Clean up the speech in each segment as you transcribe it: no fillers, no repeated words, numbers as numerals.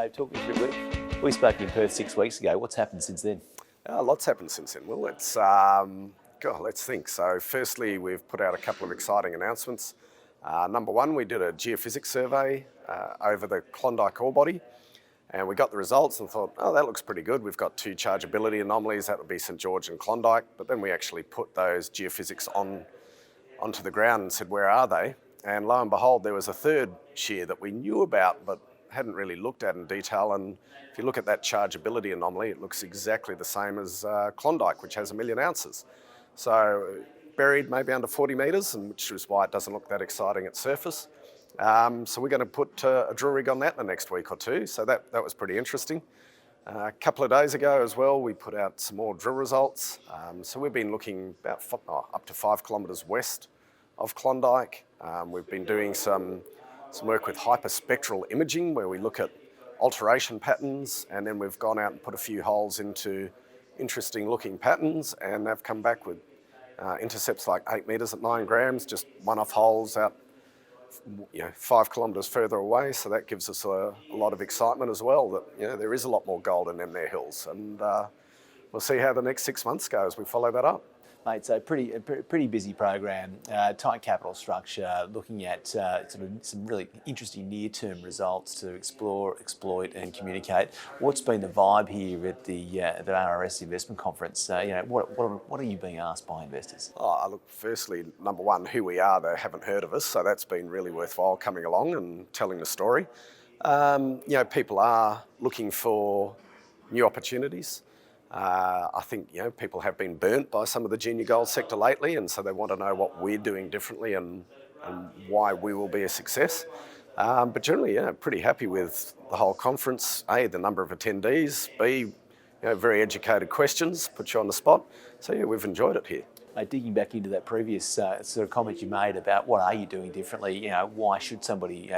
Dave, talk me through it. We spoke in Perth 6 weeks ago. What's happened since then? Lots happened since then. Well, let's think. So firstly, we've put out a couple of exciting announcements. Number one, we did a geophysics survey over the Klondike ore body, and we got the results and thought, oh, that looks pretty good. We've got two chargeability anomalies, that would be St George and Klondike, but then we actually put those geophysics onto the ground and said, where are they? And lo and behold, there was a third shear that we knew about but hadn't really looked at in detail. And if you look at that chargeability anomaly, it looks exactly the same as Klondike, which has 1 million ounces. So buried maybe under 40 metres, and which is why it doesn't look that exciting at surface. So we're going to put a drill rig on that in the next week or two. So that was pretty interesting. A couple of days ago as well, we put out some more drill results. So we've been looking about up to 5 kilometres west of Klondike. We've been doing some work with hyperspectral imaging where we look at alteration patterns, and then we've gone out and put a few holes into interesting looking patterns, and they've come back with intercepts like 8 metres at 9 grams, just one-off holes out 5 kilometres further away. So that gives us a lot of excitement as well that there is a lot more gold in them there hills, and we'll see how the next 6 months go as we follow that up. Mate, so pretty busy program, tight capital structure, looking at sort of some really interesting near-term results to explore, exploit and communicate. What's been the vibe here at the RRS investment conference? What are you being asked by investors? Look, firstly, number one, who we are, they haven't heard of us, so that's been really worthwhile coming along and telling the story. People are looking for new opportunities. I think people have been burnt by some of the junior gold sector lately, and so they want to know what we're doing differently and why we will be a success. But generally, pretty happy with the whole conference. A, the number of attendees. B, very educated questions, put you on the spot. So we've enjoyed it here. Digging back into that previous sort of comment you made about what are you doing differently, why should somebody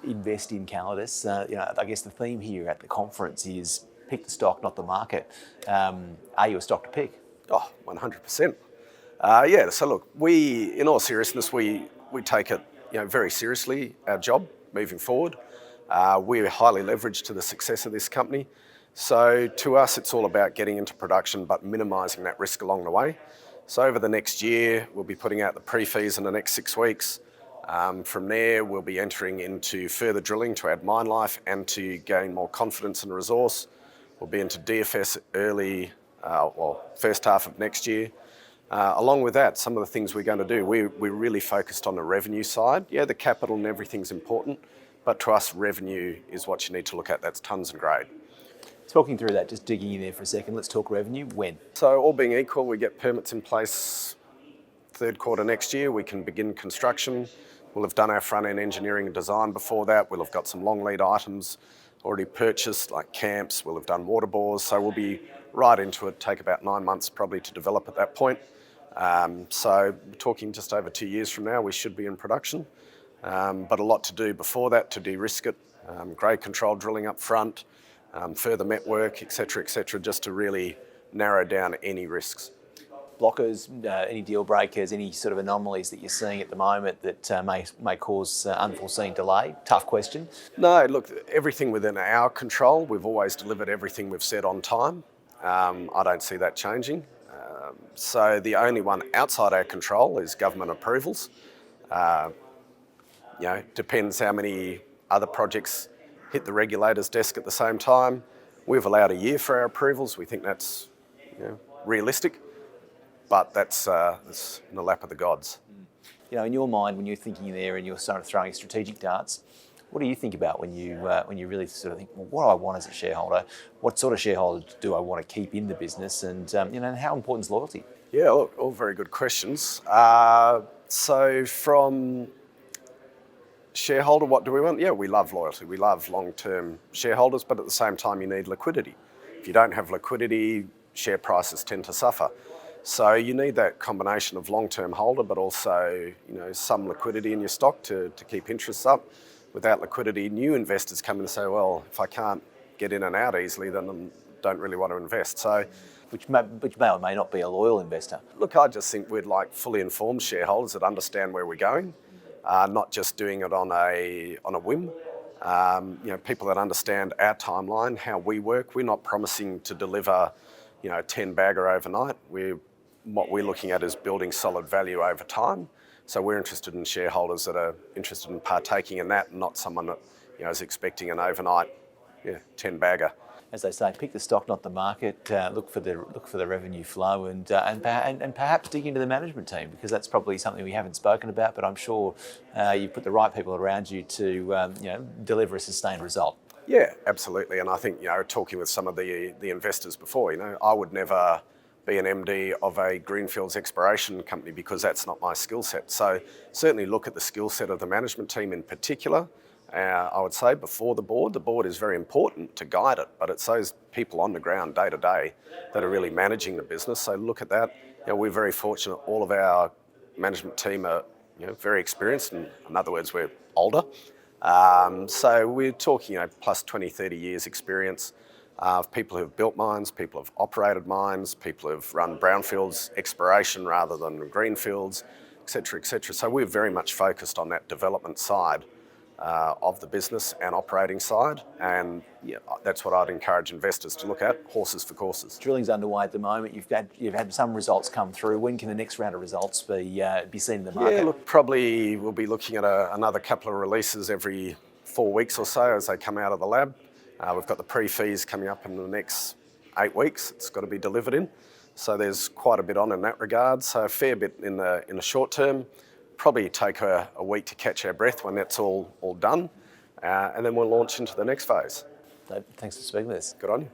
invest in Calidus? I guess the theme here at the conference is pick the stock, not the market. Are you a stock to pick? 100%. So look, in all seriousness, we take it very seriously, our job moving forward. We're highly leveraged to the success of this company. So to us, it's all about getting into production but minimising that risk along the way. So over the next year, we'll be putting out the pre-fees in the next 6 weeks. From there, we'll be entering into further drilling to add mine life and to gain more confidence in the resource. We'll be into DFS early, first half of next year. Along with that, some of the things we're going to do, we're really focused on the revenue side. Yeah, the capital and everything's important, but to us, revenue is what you need to look at. That's tonnes and grade. Talking through that, just digging in there for a second, let's talk revenue. When? So all being equal, we get permits in place third quarter next year. We can begin construction. We'll have done our front-end engineering and design before that. We'll have got some long lead items already purchased, like camps. We'll have done water bores, so we'll be right into it. Take about 9 months probably to develop at that point. So we're talking just over 2 years from now, we should be in production. But a lot to do before that to de-risk it. Grade control drilling up front, further met work, etc., just to really narrow down any risks. Blockers, any deal breakers, any sort of anomalies that you're seeing at the moment that may cause unforeseen delay? Tough question. No, look, everything within our control. We've always delivered everything we've said on time. I don't see that changing. So the only one outside our control is government approvals. Depends how many other projects hit the regulator's desk at the same time. We've allowed a year for our approvals. We think that's realistic. But that's in the lap of the gods. In your mind, when you're thinking there and you're sort of throwing strategic darts, what do you think about when you really sort of think, well, what do I want as a shareholder? What sort of shareholder do I want to keep in the business? And how important is loyalty? Yeah, look, all very good questions. So from shareholder, what do we want? Yeah, we love loyalty. We love long-term shareholders, but at the same time, you need liquidity. If you don't have liquidity, share prices tend to suffer. So you need that combination of long-term holder, but also some liquidity in your stock to keep interests up. Without liquidity, new investors come in and say, well, if I can't get in and out easily, then I don't really want to invest. So, which may or may not be a loyal investor. Look, I just think we'd like fully informed shareholders that understand where we're going, not just doing it on a whim. People that understand our timeline, how we work. We're not promising to deliver, 10 bagger overnight. What we're looking at is building solid value over time. So we're interested in shareholders that are interested in partaking in that, and not someone that is expecting an overnight 10 bagger. As they say, pick the stock, not the market. Look for the revenue flow, and perhaps dig into the management team, because that's probably something we haven't spoken about. But I'm sure you put the right people around you to deliver a sustained result. Yeah, absolutely. And I think talking with some of the investors before, I would never be an MD of a greenfields exploration company, because that's not my skill set. So certainly look at the skill set of the management team in particular. I would say before the board. The board is very important to guide it, but it's those people on the ground day to day that are really managing the business. So look at that. We're very fortunate. All of our management team are very experienced, and in other words, we're older. So we're talking plus 20, 30 years experience of people who've built mines, people who've operated mines, people who've run brownfields exploration rather than greenfields, et cetera, et cetera. So we're very much focused on that development side of the business and operating side, and that's what I'd encourage investors to look at: horses for courses. Drilling's underway at the moment. You've had some results come through. When can the next round of results be seen in the market? Yeah, look, probably we'll be looking at another couple of releases every 4 weeks or so as they come out of the lab. We've got the pre-fees coming up in the next 8 weeks. It's got to be delivered in, so there's quite a bit on in that regard. So a fair bit in the short term. Probably take a week to catch our breath when that's all done, and then we'll launch into the next phase. Thanks for speaking with us. Good on you.